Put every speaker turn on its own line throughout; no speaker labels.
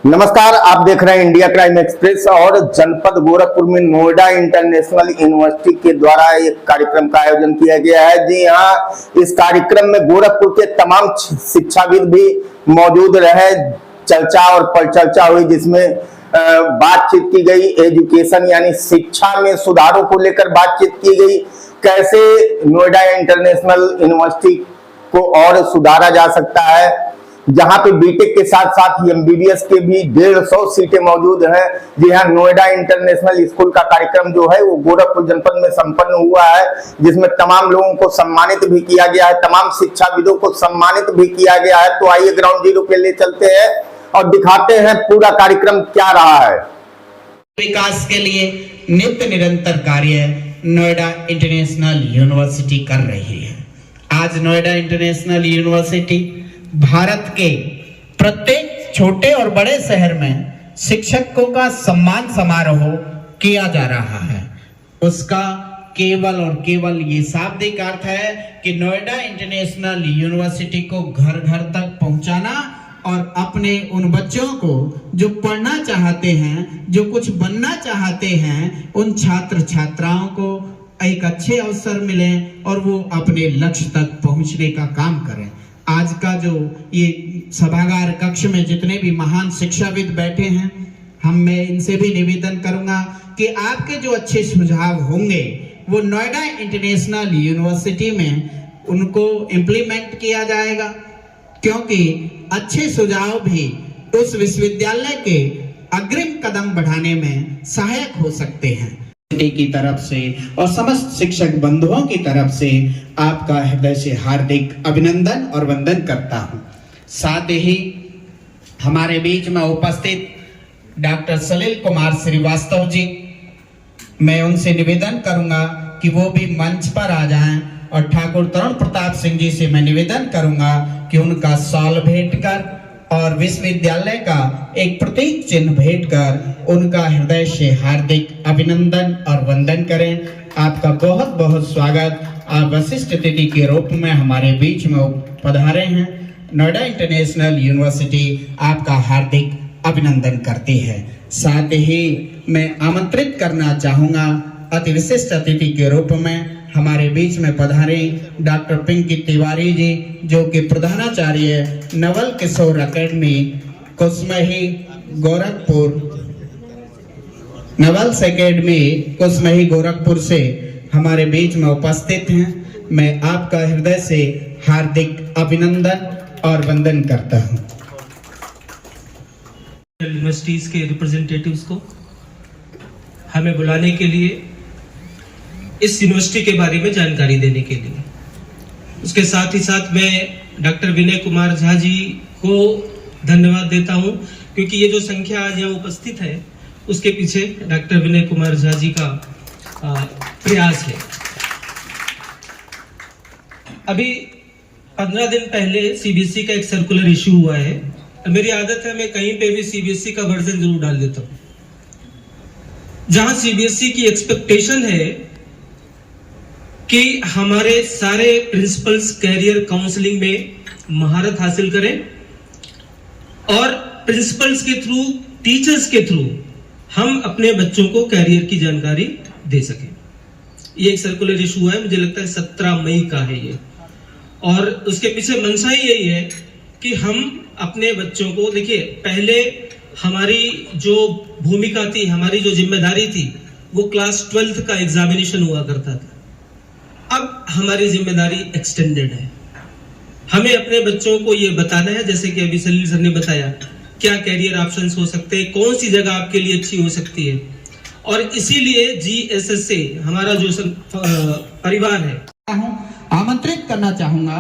नमस्कार, आप देख रहे हैं इंडिया क्राइम एक्सप्रेस। और जनपद गोरखपुर में नोएडा इंटरनेशनल यूनिवर्सिटी के द्वारा एक कार्यक्रम का आयोजन किया गया है। जी हाँ, इस कार्यक्रम में गोरखपुर के तमाम शिक्षाविद भी मौजूद रहे। चर्चा और परिचर्चा हुई, जिसमें बातचीत की गई। एजुकेशन यानी शिक्षा में सुधारों को लेकर बातचीत की गई। कैसे नोएडा इंटरनेशनल यूनिवर्सिटी को और सुधारा जा सकता है, जहां पे बीटेक के साथ साथ एमबीबीएस के भी 150 सीटें मौजूद हैं। जी हाँ, नोएडा इंटरनेशनल स्कूल का कार्यक्रम जो है वो गोरखपुर जनपद में संपन्न हुआ है, जिसमें तमाम लोगों को सम्मानित भी किया गया है, तमाम शिक्षाविदों को सम्मानित भी किया गया है। तो आइए ग्राउंड जीरो पे ले चलते हैं और दिखाते हैं पूरा कार्यक्रम क्या रहा है।
विकास के लिए नित्य निरंतर कार्य नोएडा इंटरनेशनल यूनिवर्सिटी कर रही है। आज नोएडा इंटरनेशनल यूनिवर्सिटी भारत के प्रत्येक छोटे और बड़े शहर में शिक्षकों का सम्मान समारोह किया जा रहा है। उसका केवल और केवल ये शाब्दिक अर्थ है कि नोएडा इंटरनेशनल यूनिवर्सिटी को घर घर तक पहुंचाना और अपने उन बच्चों को जो पढ़ना चाहते हैं, जो कुछ बनना चाहते हैं, उन छात्र छात्राओं को एक अच्छे अवसर मिले और वो अपने लक्ष्य तक पहुंचने का काम करें। आज का जो ये सभागार कक्ष में जितने भी महान शिक्षाविद बैठे हैं, मैं इनसे भी निवेदन करूंगा कि आपके जो अच्छे सुझाव होंगे वो नोएडा इंटरनेशनल यूनिवर्सिटी में उनको इम्प्लीमेंट किया जाएगा, क्योंकि अच्छे सुझाव भी उस विश्वविद्यालय के अग्रिम कदम बढ़ाने में सहायक हो सकते हैं। की तरफ से और समस्त शिक्षक बंधुओं की तरफ से आपका हृदय से हार्दिक अभिनंदन और वंदन करता हूं। साथ ही हमारे बीच में उपस्थित डॉक्टर सलील कुमार श्रीवास्तव जी, मैं उनसे निवेदन करूंगा कि वो भी मंच पर आ जाएं, और ठाकुर तरुण प्रताप सिंह जी से मैं निवेदन करूंगा कि उनका शॉल भेंट कर और विश्वविद्यालय का एक प्रतीक चिन्ह भेंट कर उनका हृदय से हार्दिक अभिनंदन और वंदन करें। आपका बहुत बहुत स्वागत। आप वशिष्ठ अतिथि के रूप में हमारे बीच में पधारे हैं। नोएडा इंटरनेशनल यूनिवर्सिटी आपका हार्दिक अभिनंदन करती है। साथ ही मैं आमंत्रित करना चाहूंगा अति विशिष्ट अतिथि के रूप में हमारे बीच में पधारे डॉक्टर पिंकी तिवारी जी, जो कि प्रधानाचार्य नवल किशोर एकेडमी कुसमही गोरखपुर, नवल्स एकेडमी कुसमही गोरखपुर से हमारे बीच में उपस्थित हैं। मैं आपका हृदय से हार्दिक अभिनंदन और वंदन करता हूं।
यूनिवर्सिटीज के रिप्रेजेंटेटिव्स को हमें बुलाने के लिए, इस यूनिवर्सिटी के बारे में जानकारी देने के लिए, उसके साथ ही साथ मैं डॉक्टर विनय कुमार झा जी को धन्यवाद देता हूं, क्योंकि ये जो संख्या आज यहाँ उपस्थित है उसके पीछे डॉक्टर विनय कुमार झा जी का प्रयास है। अभी 15 दिन पहले सीबीएसई का एक सर्कुलर इशू हुआ है। मेरी आदत है मैं कहीं पे भी सीबीएसई का वर्जन जरूर डाल देता हूं, जहां सीबीएसई की एक्सपेक्टेशन है कि हमारे सारे प्रिंसिपल्स कैरियर काउंसलिंग में महारत हासिल करें और प्रिंसिपल्स के थ्रू, टीचर्स के थ्रू हम अपने बच्चों को कैरियर की जानकारी दे सकें। ये एक सर्कुलर इशू है, मुझे लगता है 17 मई का है ये, और उसके पीछे मंशा ही यही है कि हम अपने बच्चों को, देखिए पहले हमारी जो भूमिका थी, हमारी जो जिम्मेदारी थी, वो क्लास 12th का एग्जामिनेशन हुआ करता था। अब हमारी जिम्मेदारी एक्सटेंडेड है। हमें अपने बच्चों को ये बताना है, जैसे कि अभी सलील सर ने बताया, क्या कैरियर ऑप्शंस हो सकते हैं, कौन सी जगह आपके लिए अच्छी हो सकती है। और इसीलिए जीएसएसए हमारा जो परिवार है,
आमंत्रित करना चाहूंगा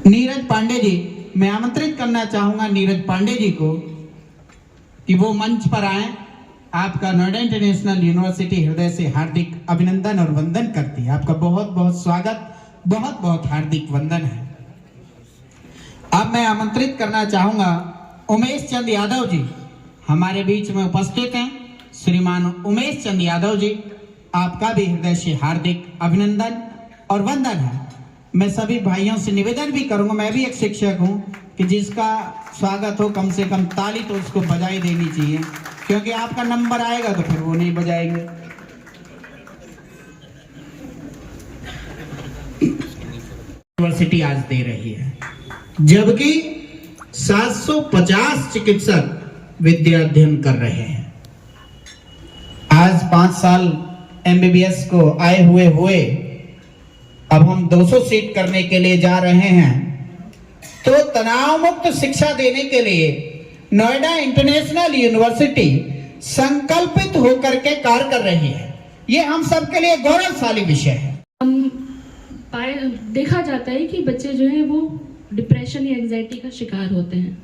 नीरज पांडे जी, मैं आमंत्रित करना चाहूंगा नीरज पांडे जी को कि वो मंच पर आए। आपका नोएडा इंटरनेशनल यूनिवर्सिटी हृदय से हार्दिक अभिनंदन और वंदन करती है। आपका बहुत बहुत स्वागत, बहुत बहुत हार्दिक वंदन है। अब मैं आमंत्रित करना चाहूंगा उमेश चंद यादव जी, हमारे बीच में उपस्थित हैं। श्रीमान उमेश चंद यादव जी, आपका भी हृदय से हार्दिक अभिनंदन और वंदन है। मैं सभी भाइयों से निवेदन भी करूंगा, मैं भी एक शिक्षक हूं, कि जिसका स्वागत हो कम से कम ताली तो उसको बजाई देनी चाहिए, क्योंकि आपका नंबर आएगा तो फिर वो नहीं बजाएंगे। यूनिवर्सिटी आज दे रही है, जबकि 750 चिकित्सक विद्या अध्ययन कर रहे हैं। आज 5 साल एमबीबीएस को आए हुए अब हम 200 सीट करने के लिए जा रहे हैं। तो तनाव मुक्त शिक्षा देने के लिए नोएडा इंटरनेशनल यूनिवर्सिटी संकल्पित होकर के कार्य कर रही है। ये हम सबके लिए गौरवशाली विषय है।
देखा जाता है कि बच्चे जो है वो डिप्रेशन या एंजाइटी का शिकार होते हैं।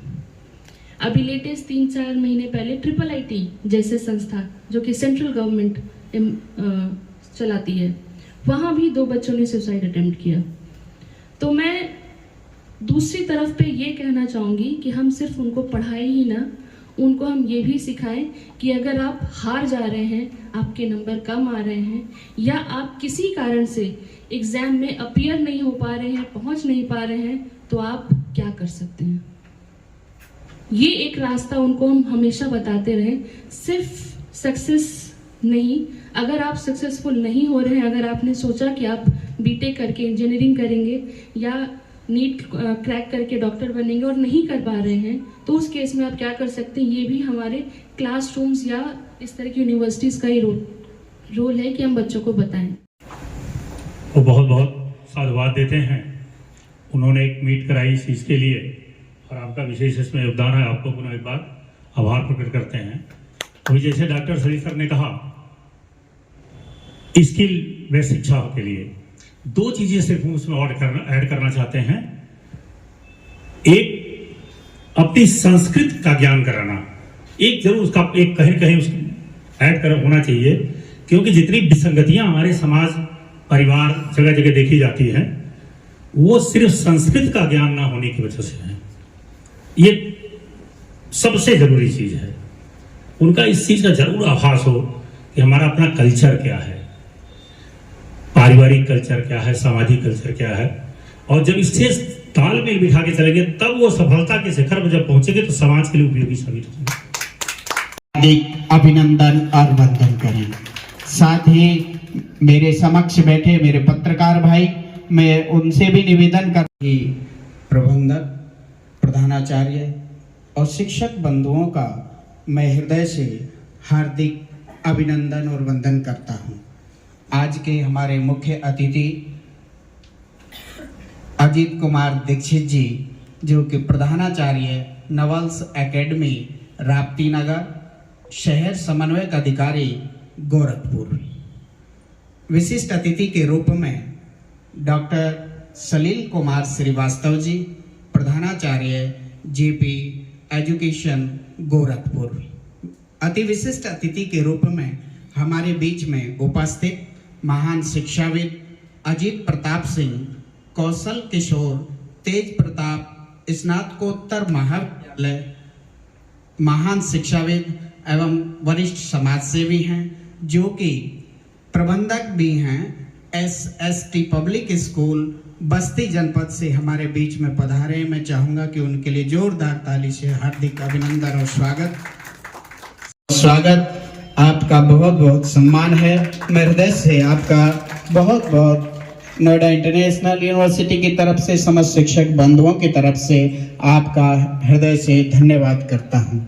अभी लेटेस्ट 3-4 महीने पहले IIIT जैसे संस्था जो कि सेंट्रल गवर्नमेंट चलाती है, वहाँ भी 2 बच्चों ने सुसाइड अटेम्प्ट किया। तो मैं दूसरी तरफ पे ये कहना चाहूँगी कि हम सिर्फ उनको पढ़ाए ही ना, उनको हम ये भी सिखाएं कि अगर आप हार जा रहे हैं, आपके नंबर कम आ रहे हैं, या आप किसी कारण से एग्ज़ाम में अपीयर नहीं हो पा रहे हैं, पहुँच नहीं पा रहे हैं, तो आप क्या कर सकते हैं। ये एक रास्ता उनको हम हमेशा बताते रहें। सिर्फ सक्सेस नहीं, अगर आप सक्सेसफुल नहीं हो रहे हैं, अगर आपने सोचा कि आप बीटेक करके इंजीनियरिंग करेंगे या नीट क्रैक करके डॉक्टर बनेंगे और नहीं कर पा रहे हैं, तो उस केस में आप क्या कर सकते हैं। ये भी हमारे क्लासरूम्स या इस तरह की यूनिवर्सिटीज़ का ही रोल है कि हम बच्चों को बताएं।
वो बहुत बहुत साधुवाद देते हैं। उन्होंने एक मीट कराई इस चीज़ के लिए और आपका विशेष इसमें योगदान है। आपको पुनः एक बार आभार प्रकट करते हैं। अभी जैसे डॉक्टर शरीफ सर ने कहा, स्किल व शिक्षा के लिए 2 चीजें सिर्फ उसमें ऐड करना चाहते हैं। एक अपनी संस्कृत का ज्ञान कराना, एक जरूर उसका एक कहीं उसको ऐड कर होना चाहिए, क्योंकि जितनी विसंगतियां हमारे समाज परिवार जगह जगह देखी जाती हैं, वो सिर्फ संस्कृत का ज्ञान ना होने की वजह से है। ये सबसे जरूरी चीज है। उनका इस चीज का जरूर आभास हो कि हमारा अपना कल्चर क्या है, पारिवारिक कल्चर क्या है, सामाजिक कल्चर क्या है, और जब इससे तालमेल बिठा के चलेंगे तब वो सफलता के शिखर पर जब पहुंचेंगे तो समाज के लिए उपयोगी साबित होंगे।
अभिनंदन और वंदन करें। साथ ही मेरे समक्ष बैठे मेरे पत्रकार भाई, मैं उनसे भी निवेदन कर कि प्रबंधक, प्रधानाचार्य और शिक्षक बंधुओं का मैं हृदय से हार्दिक अभिनंदन और वंदन करता हूं। आज के हमारे मुख्य अतिथि अजीत कुमार दीक्षित जी, जो कि प्रधानाचार्य नवल्स एकेडमी राप्ती नगर, शहर समन्वयक अधिकारी गोरखपुर। विशिष्ट अतिथि के रूप में डॉक्टर सलील कुमार श्रीवास्तव जी, प्रधानाचार्य जेपी एजुकेशन गोरखपुर। अति विशिष्ट अतिथि के रूप में हमारे बीच में उपस्थित महान शिक्षाविद अजीत प्रताप सिंह, कौशल किशोर तेज प्रताप स्नातकोत्तर महाविद्यालय, महान शिक्षाविद एवं वरिष्ठ समाजसेवी हैं, जो कि प्रबंधक भी हैं SST पब्लिक स्कूल बस्ती जनपद से हमारे बीच में पधारे। मैं चाहूंगा कि उनके लिए जोरदार ताली से हार्दिक अभिनंदन और स्वागत। आपका बहुत बहुत सम्मान है। मैं हृदय से आपका बहुत बहुत नोएडा इंटरनेशनल यूनिवर्सिटी की तरफ से, समस्त शिक्षक बंधुओं की तरफ से आपका हृदय से धन्यवाद करता हूं।